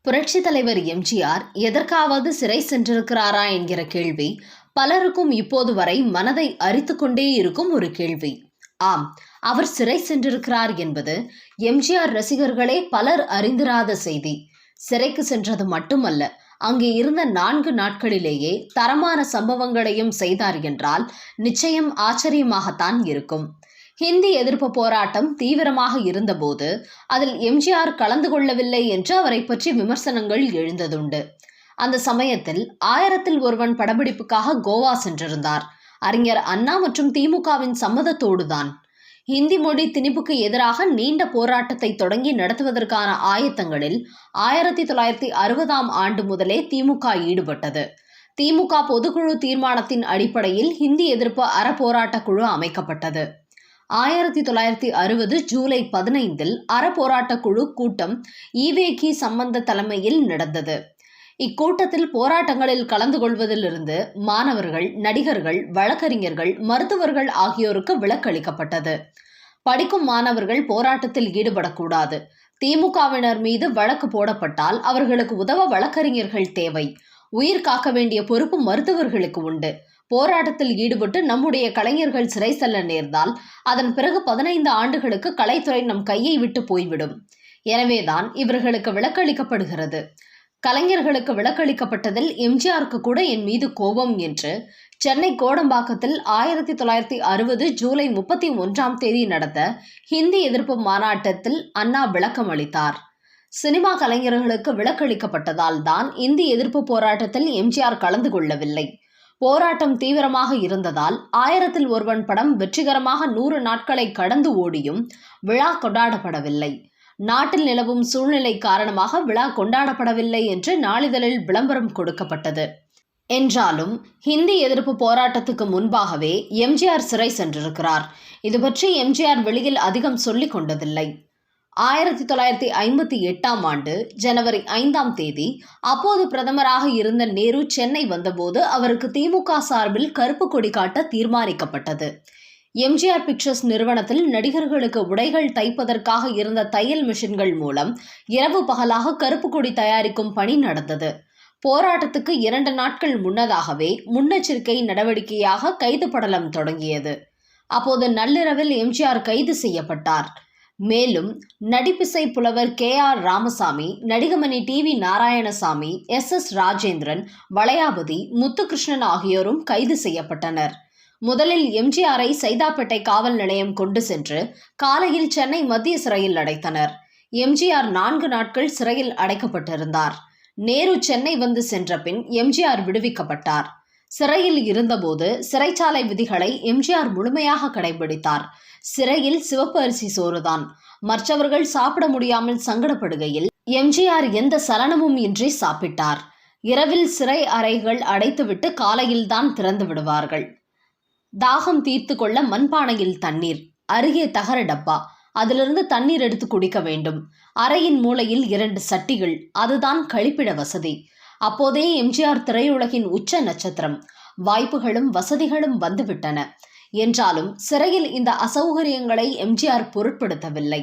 புரட்சி தலைவர் எம்ஜிஆர் எதற்காவது சிறை சென்றிருக்கிறாரா என்கிற கேள்வி பலருக்கும் இப்போது வரை மனதை அரித்துக் கொண்டே இருக்கும் ஒரு கேள்வி. ஆம், அவர் சிறை சென்றிருக்கிறார் என்பது எம்ஜிஆர் ரசிகர்களே பலர் அறிந்திராத செய்தி. சிறைக்கு சென்றது மட்டுமல்ல, அங்கே இருந்த 4 நாட்களிலேயே தரமான சம்பவங்களையும் செய்தார் என்றால் நிச்சயம் ஆச்சரியமாகத்தான் இருக்கும். ஹிந்தி எதிர்ப்பு போராட்டம் தீவிரமாக இருந்தபோது அதில் எம்ஜிஆர் கலந்து கொள்ளவில்லை என்று அவரை பற்றி விமர்சனங்கள் எழுந்ததுண்டு. அந்த சமயத்தில் 1000ல் ஒருவன் படப்பிடிப்புக்காக கோவா சென்றிருந்தார். அறிஞர் அண்ணா மற்றும் திமுகவின் சம்மதத்தோடுதான். ஹிந்தி மொழி திணிப்புக்கு எதிராக நீண்ட போராட்டத்தை தொடங்கி நடத்துவதற்கான ஆயத்தங்களில் 1960ஆம் ஆண்டு முதலே திமுக ஈடுபட்டது. திமுக பொதுக்குழு தீர்மானத்தின் அடிப்படையில் ஹிந்தி எதிர்ப்பு அறப்போராட்ட குழு அமைக்கப்பட்டது. 1960 ஜூலை 15 அறப்போராட்ட குழு கூட்டம் ஈவேகி சம்பந்த தலைமையில் நடந்தது. இக்கூட்டத்தில் போராட்டங்களில் கலந்து கொள்வதிலிருந்து மாணவர்கள், நடிகர்கள், வழக்கறிஞர்கள், மருத்துவர்கள் ஆகியோருக்கு விலக்களிக்கப்பட்டது. படிக்கும் மாணவர்கள் போராட்டத்தில் ஈடுபடக்கூடாது. திமுகவினர் மீது வழக்கு போடப்பட்டால் அவர்களுக்கு உதவ வழக்கறிஞர்கள் தேவை. உயிர் காக்க வேண்டிய பொறுப்பு மருத்துவர்களுக்கு உண்டு. போராட்டத்தில் ஈடுபட்டு நம்முடைய கலைஞர்கள் சிறை செல்ல நேர்ந்தால் அதன் பிறகு 15 ஆண்டுகளுக்கு கலைத்துறை நம் கையை விட்டு போய்விடும். எனவேதான் இவர்களுக்கு விலக்களிக்கப்படுகிறது. கலைஞர்களுக்கு விலக்களிக்கப்பட்டதில் எம்ஜிஆருக்கு கூட என் மீது கோபம் என்று சென்னை கோடம்பாக்கத்தில் 1960 ஜூலை 31ஆம் தேதி நடந்த ஹிந்தி எதிர்ப்பு மாநாட்டத்தில் அண்ணா விளக்கம் அளித்தார். சினிமா கலைஞர்களுக்கு விலக்களிக்கப்பட்டதால் தான் இந்தி எதிர்ப்பு போராட்டத்தில் எம்ஜிஆர் கலந்து கொள்ளவில்லை. போராட்டம் தீவிரமாக இருந்ததால் 1000ல் ஒருவன் படம் வெற்றிகரமாக 100 நாட்களை கடந்து ஓடியும் விழா கொண்டாடப்படவில்லை. நாட்டில் நிலவும் சூழ்நிலை காரணமாக விழா கொண்டாடப்படவில்லை என்று நாளிதழில் விளம்பரம் கொடுக்கப்பட்டது. என்றாலும் ஹிந்தி எதிர்ப்பு போராட்டத்துக்கு முன்பாகவே எம்ஜிஆர் சிறை சென்றிருக்கிறார். இது பற்றி எம்ஜிஆர் வெளியில் அதிகம் சொல்லிக் கொண்டதில்லை. 1958ஆம் ஆண்டு ஜனவரி 5ஆம் தேதி அப்போது பிரதமராக இருந்த நேரு சென்னை வந்தபோது அவருக்கு திமுக சார்பில் கருப்பு கொடி காட்ட தீர்மானிக்கப்பட்டது. எம்ஜிஆர் பிக்சர்ஸ் நிறுவனத்தில் நடிகர்களுக்கு உடைகள் தைப்பதற்காக இருந்த தையல் மிஷின்கள் மூலம் இரவு பகலாக கருப்பு கொடி தயாரிக்கும் பணி நடந்தது. போராட்டத்துக்கு 2 நாட்கள் முன்னதாகவே முன்னெச்சரிக்கை நடவடிக்கையாக கைது படலம் தொடங்கியது. அப்போது நள்ளிரவில் எம்ஜிஆர் கைது செய்யப்பட்டார். மேலும் நடிப்பிசை புலவர் KR Ramasamy, Nadigamani TV Narayanasamy, SS Rajendran, Valayapathi, Muthukrishnan ஆகியோரும் கைது செய்யப்பட்டனர். முதலில் எம்ஜிஆரை சைதாப்பேட்டை காவல் நிலையம் கொண்டு சென்று காலையில் சென்னை மத்திய சிறையில் அடைத்தனர். எம்ஜிஆர் 4 நாட்கள் சிறையில் அடைக்கப்பட்டிருந்தார். நேரு சென்னை வந்து சென்ற பின் எம்ஜிஆர் விடுவிக்கப்பட்டார். சிறையில் இருந்தபோது சிறைச்சாலை விதிகளை எம்ஜிஆர் முழுமையாக கடைபிடித்தார். சிறையில் சிவப்பு அரிசி சோறுதான். மற்றவர்கள் சாப்பிட முடியாமல் சங்கடப்படுகையில் எம்ஜிஆர் எந்த சலனமும் இன்றி சாப்பிட்டார். இரவில் சிறை அறைகள் அடைத்துவிட்டு காலையில் தான் திறந்து விடுவார்கள். தாகம் தீர்த்து கொள்ள மண்பானையில் தண்ணீர், அருகே தகர டப்பா, அதிலிருந்து தண்ணீர் எடுத்து குடிக்க வேண்டும். அறையின் மூலையில் 2 சட்டிகள், அதுதான் கழிப்பிட வசதி. அப்போதே எம்ஜிஆர் திரையுலகின் உச்ச நட்சத்திரம். வாய்ப்புகளும் வசதிகளும் வந்துவிட்டன. என்றாலும் சிறையில் இந்த அசௌகரியங்களை எம்ஜிஆர் பொருட்படுத்தவில்லை.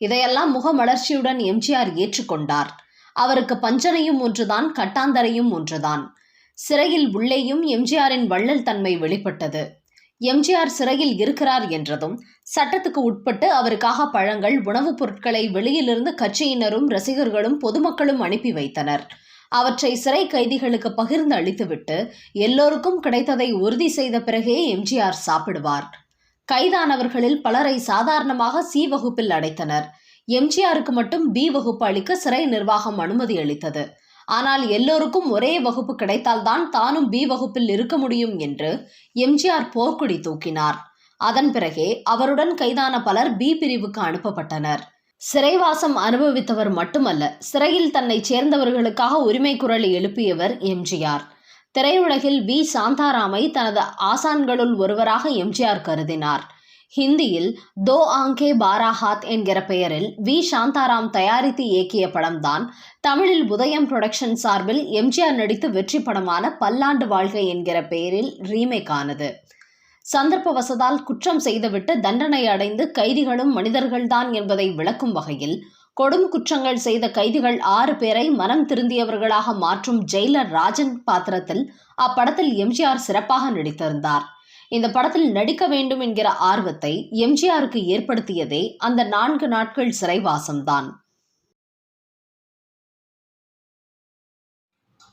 இதையெல்லாம் முகமலர்ச்சியுடன் எம்ஜிஆர் ஏற்றுக்கொண்டார். அவருக்கு பஞ்சனையும் ஒன்றுதான், கட்டாந்தரையும் ஒன்றுதான். சிறையில் உள்ளேயும் எம்ஜிஆரின் வள்ளல் தன்மை வெளிப்பட்டது. எம்ஜிஆர் சிறையில் இருக்கிறார் என்றதும் சட்டத்துக்கு உட்பட்டு அவருக்காக பழங்கள், உணவுப் பொருட்களை வெளியிலிருந்து கட்சியினரும் ரசிகர்களும் பொதுமக்களும் அனுப்பி வைத்தனர். அவற்றை சிறை கைதிகளுக்கு பகிர்ந்து அளித்துவிட்டு எல்லோருக்கும் கிடைத்ததை உறுதி செய்த பிறகே எம்ஜிஆர் சாப்பிடுவார். கைதானவர்களில் பலரை சாதாரணமாக C வகுப்பில் அடைத்தனர். எம்ஜிஆருக்கு மட்டும் B வகுப்பு அளிக்க சிறை நிர்வாகம் அனுமதி அளித்தது. ஆனால் எல்லோருக்கும் ஒரே வகுப்பு கிடைத்தால்தான் தானும் B வகுப்பில் இருக்க முடியும் என்று எம்ஜிஆர் போர்க்கொடி தூக்கினார். அதன் பிறகே அவருடன் கைதான பலர் B பிரிவுக்கு அனுப்பப்பட்டனர். சிறைவாசம் அனுபவித்தவர் மட்டுமல்ல, சிறையில் தன்னை சேர்ந்தவர்களுக்காக உரிமை குரல் எழுப்பியவர் எம்ஜிஆர். திரையுலகில் V சாந்தாராமை தனது ஆசான்களுள் ஒருவராக எம்ஜிஆர் கருதினார். ஹிந்தியில் தோ ஆங்கே பாரா ஹாத் என்கிற பெயரில் V சாந்தாராம் தயாரித்து இயக்கிய படம்தான் தமிழில் உதயம் புரொடக்ஷன் சார்பில் எம்ஜிஆர் நடித்து வெற்றி படமான பல்லாண்டு வாழ்க என்கிற பெயரில் ரீமேக் ஆனது. சந்தர்ப்பவசதால் குற்றம் செய்துவிட்டு தண்டனை அடைந்து கைதிகளும் மனிதர்கள்தான் என்பதை விளக்கும் வகையில் கொடும் குற்றங்கள் செய்த கைதிகள் 6 பேரை மனம் திருந்தியவர்களாக மாற்றும் ஜெயிலர் ராஜன் பாத்திரத்தில் அப்படத்தில் எம்ஜிஆர் சிறப்பாக நடித்திருந்தார். இந்த படத்தில் நடிக்க வேண்டும் என்கிற ஆர்வத்தை எம்ஜிஆருக்கு ஏற்படுத்தியதே அந்த 4 நாட்கள் சிறைவாசம்தான்.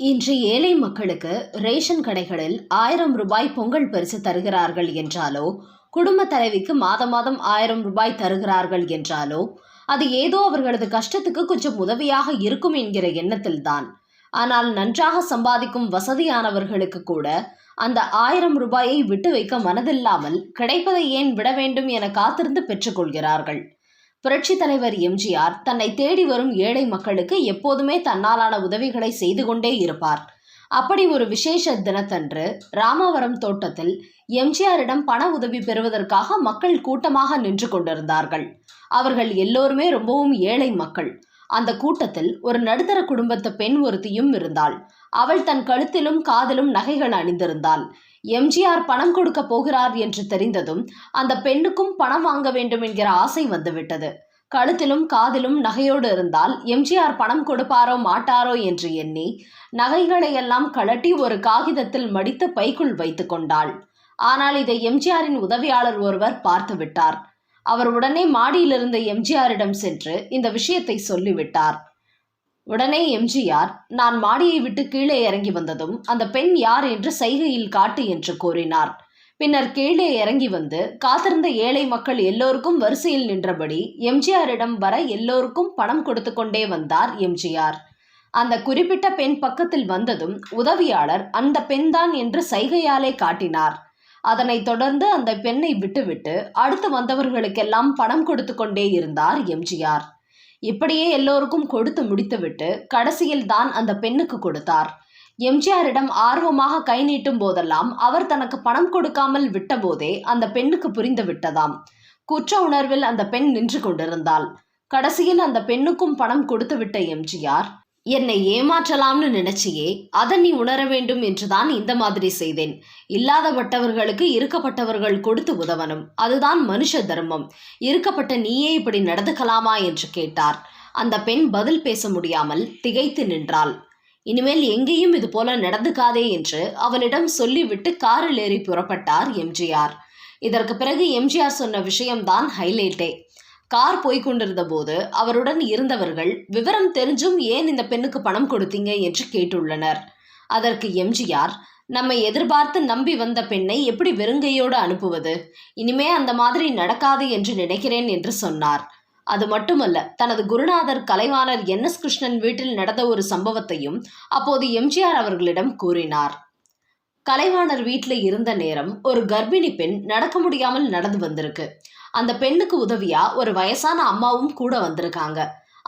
இன்று ஏழை மக்களுக்கு ரேஷன் கடைகளில் 1000 ரூபாய் பொங்கல் பரிசு தருகிறார்கள் என்றாலோ, குடும்ப தலைவிக்கு மாதம் 1000 ரூபாய் தருகிறார்கள் என்றாலோ, அது ஏதோ அவர்களது கஷ்டத்துக்கு கொஞ்சம் உதவியாக இருக்கும் என்கிற எண்ணத்தில்தான். ஆனால் நன்றாக சம்பாதிக்கும் வசதியானவர்களுக்கு கூட அந்த 1000 ரூபாயை விட்டு வைக்க மனதில்லாமல் கிடைப்பதை ஏன் விட வேண்டும் என காத்திருந்து பெற்றுக்கொள்கிறார்கள். புரட்சி தலைவர் எம்ஜிஆர் தன்னை தேடி வரும் ஏழை மக்களுக்கு எப்போதுமே தன்னாலான உதவிகளை செய்து கொண்டே இருப்பார். அப்படி ஒரு விசேஷ தினத்தன்று ராமவரம் தோட்டத்தில் எம்ஜிஆரிடம் பண உதவி பெறுவதற்காக மக்கள் கூட்டமாக நின்று கொண்டிருந்தார்கள். அவர்கள் எல்லோருமே ரொம்பவும் ஏழை மக்கள். அந்த கூட்டத்தில் ஒரு நடுத்தர குடும்பத்து பெண் ஒருத்தியும் இருந்தாள். அவள் தன் கழுத்திலும் காதிலும் நகைகள் அணிந்திருந்தாள். எம்ஜிஆர் பணம் கொடுக்க போகிறார் என்று தெரிந்ததும் அந்த பெண்ணுக்கும் பணம் வாங்க வேண்டும் என்கிற ஆசை வந்துவிட்டது. கழுத்திலும் காதிலும் நகையோடு இருந்தால் எம்ஜிஆர் பணம் கொடுப்பாரோ மாட்டாரோ என்று எண்ணி நகைகளையெல்லாம் கழட்டி ஒரு காகிதத்தில் மடித்து பைக்குள் வைத்து கொண்டாள். ஆனால் இதை எம்ஜிஆரின் உதவியாளர் ஒருவர் பார்த்து விட்டார். அவர் உடனே மாடியிலிருந்த எம்ஜிஆரிடம் சென்று இந்த விஷயத்தை சொல்லிவிட்டார். உடனே எம்ஜிஆர், நான் மாடியை விட்டு கீழே இறங்கி வந்ததும் அந்த பெண் யார் என்று சைகையில் காட்டு என்று கூறினார். பின்னர் கீழே இறங்கி வந்து காத்திருந்த ஏழை மக்கள் எல்லோருக்கும் வரிசையில் நின்றபடி எம்ஜிஆரிடம் வர எல்லோருக்கும் பணம் கொடுத்து கொண்டே வந்தார் எம்ஜிஆர். அந்த குறிப்பிட்ட பெண் பக்கத்தில் வந்ததும் உதவியாளர் அந்த பெண்தான் என்று சைகையாலே காட்டினார். அதனைத் தொடர்ந்து அந்த பெண்ணை விட்டுவிட்டு அடுத்து வந்தவர்களுக்கெல்லாம் பணம் கொடுத்து கொண்டே இருந்தார் எம்ஜிஆர். இப்படியே எல்லோருக்கும் கொடுத்து முடித்துவிட்டு கடைசியில் தான் அந்த பெண்ணுக்கு கொடுத்தார். எம்ஜிஆரிடம் ஆர்வமாக கை நீட்டும் போதெல்லாம் அவர் தனக்கு பணம் கொடுக்காமல் விட்டபோதே அந்த பெண்ணுக்கு புரிந்து விட்டதாம். குற்ற உணர்வில் அந்த பெண் நின்று கொண்டிருந்தாள். கடைசியில் அந்த பெண்ணுக்கும் பணம் கொடுத்து விட்ட எம்ஜிஆர், என்னை ஏமாற்றலாம்னு நினைச்சியே, அதை நீ உணர வேண்டும் என்றுதான் இந்த மாதிரி செய்தேன். இல்லாதப்பட்டவர்களுக்கு இருக்கப்பட்டவர்கள் கொடுத்து உதவணும், அதுதான் மனுஷ தர்மம். இருக்கப்பட்ட நீயே இப்படி நடந்துக்கலாமா என்று கேட்டார். அந்த பெண் பதில் பேச முடியாமல் திகைத்து நின்றாள். இனிமேல் எங்கேயும் இது போல நடந்துக்காதே என்று அவளிடம் சொல்லிவிட்டு காரில் ஏறி புறப்பட்டார் எம்ஜிஆர். இதற்கு பிறகு எம்ஜிஆர் சொன்ன விஷயம்தான் ஹைலைட்டே. கார் போய்கொண்டிருந்த போது அவருடன் இருந்தவர்கள் விவரம் தெரிஞ்சும் ஏன் இந்த பெண்ணுக்கு பணம் கொடுத்தீங்க என்று கேட்டுள்ளனர். அதற்கு எம்ஜிஆர், நம்மை எதிர்பார்த்து நம்பி வந்த பெண்ணை எப்படி வெறுங்கையோடு அனுப்புவது? இனிமே அந்த மாதிரி நடக்காது என்று நினைக்கிறேன் என்று சொன்னார். அது மட்டுமல்ல, தனது குருநாதர் கலைவாணர் NS கிருஷ்ணன் வீட்டில் நடந்த ஒரு சம்பவத்தையும் அப்போது எம்ஜிஆர் அவர்களிடம் கூறினார். கலைவாணர் வீட்டில் இருந்த நேரம் ஒரு கர்ப்பிணி பெண் நடக்க முடியாமல் நடந்து வந்திருக்கு. அந்த பெண்ணுக்கு உதவியா ஒரு வயசான அம்மாவும் கூட வந்திருக்காங்க.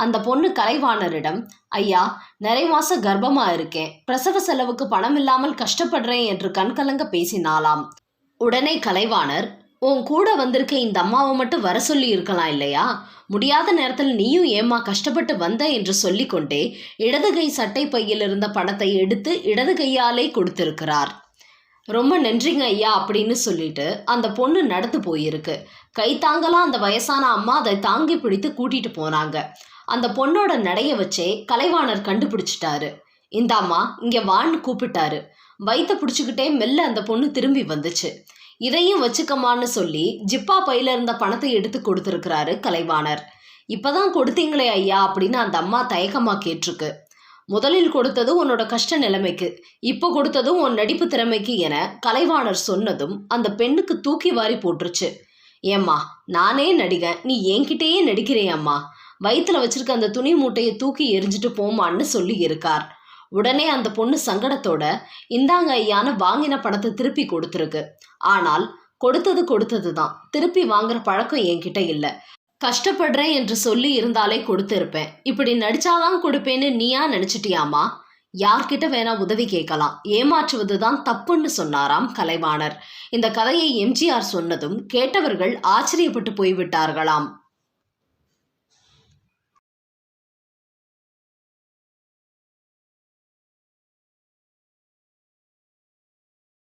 அந்த பொண்ணு கலைவாணரிடம், ஐயா, நிறைய மாசம் கர்ப்பமா இருக்கேன், பிரசவ செலவுக்கு பணம் இல்லாமல் கஷ்டப்படுறேன் என்று கண்கலங்க பேசினாலாம். உடனே கலைவாணர், உன் கூட வந்திருக்க இந்த அம்மாவை மட்டும் வர சொல்லி இருக்கலாம் இல்லையா? முடியாத நேரத்தில் நீயும் ஏம்மா கஷ்டப்பட்டு வந்த என்று சொல்லிக்கொண்டே இடது கை சட்டை பையில் இருந்த பணத்தை எடுத்து இடது கையாலே கொடுத்திருக்கிறார். ரொம்ப நன்றிங்க ஐயா அப்படின்னு சொல்லிட்டு அந்த பொண்ணு நடந்து போயிருக்கு. கை தாங்கலாம் அந்த வயசான அம்மா அதை தாங்கி பிடித்து கூட்டிட்டு போனாங்க. அந்த பொண்ணோட நடைய வச்சே கலைவாணர் கண்டுபிடிச்சிட்டாரு. இந்த அம்மா இங்க வான்னு கூப்பிட்டாரு. வயிற்ற பிடிச்சுக்கிட்டே மெல்ல அந்த பொண்ணு திரும்பி வந்துச்சு. இதையும் வச்சுக்கமான்னு சொல்லி ஜிப்பா பையில இருந்த பணத்தை எடுத்து கொடுத்துருக்கிறாரு கலைவாணர். இப்பதான் கொடுத்தீங்களே ஐயா அப்படின்னு அந்த அம்மா தயக்கமா கேட்டிருக்கு. முதலில் கொடுத்தது உன்னோட கஷ்ட நிலைமைக்கு, இப்போ கொடுத்ததும் உன் நடிப்பு திறமைக்கு என கலைவாணர் சொன்னதும் அந்த பெண்ணுக்கு தூக்கி வாரி போட்டுருச்சு. ஏம்மா, நானே நடிகன், நீ என்கிட்டயே நடிக்கிறேயம்மா, வயிற்றுல வச்சிருக்க அந்த துணி மூட்டையை தூக்கி எரிஞ்சிட்டு போமான்னு சொல்லி இருக்கார். உடனே அந்த பொண்ணு சங்கடத்தோட இந்தாங்க ஐயான்னு வாங்கின பணத்தை திருப்பி கொடுத்துருக்கு. ஆனால் கொடுத்தது தான், திருப்பி வாங்குற பழக்கம் என்கிட்ட இல்லை. கஷ்டப்படுறேன் என்று சொல்லி இருந்தாலே கொடுத்திருப்பேன். இப்படி நடிச்சாதான் கொடுப்பேன்னு நீயா நினைச்சிட்டியாமா? யார்கிட்ட வேணா உதவி கேட்கலாம், ஏமாற்றுவதுதான் தப்புன்னு சொன்னாராம் கலைவாணர். இந்த கதையை எம்ஜிஆர் சொன்னதும் கேட்டவர்கள் ஆச்சரியப்பட்டு போய்விட்டார்களாம்.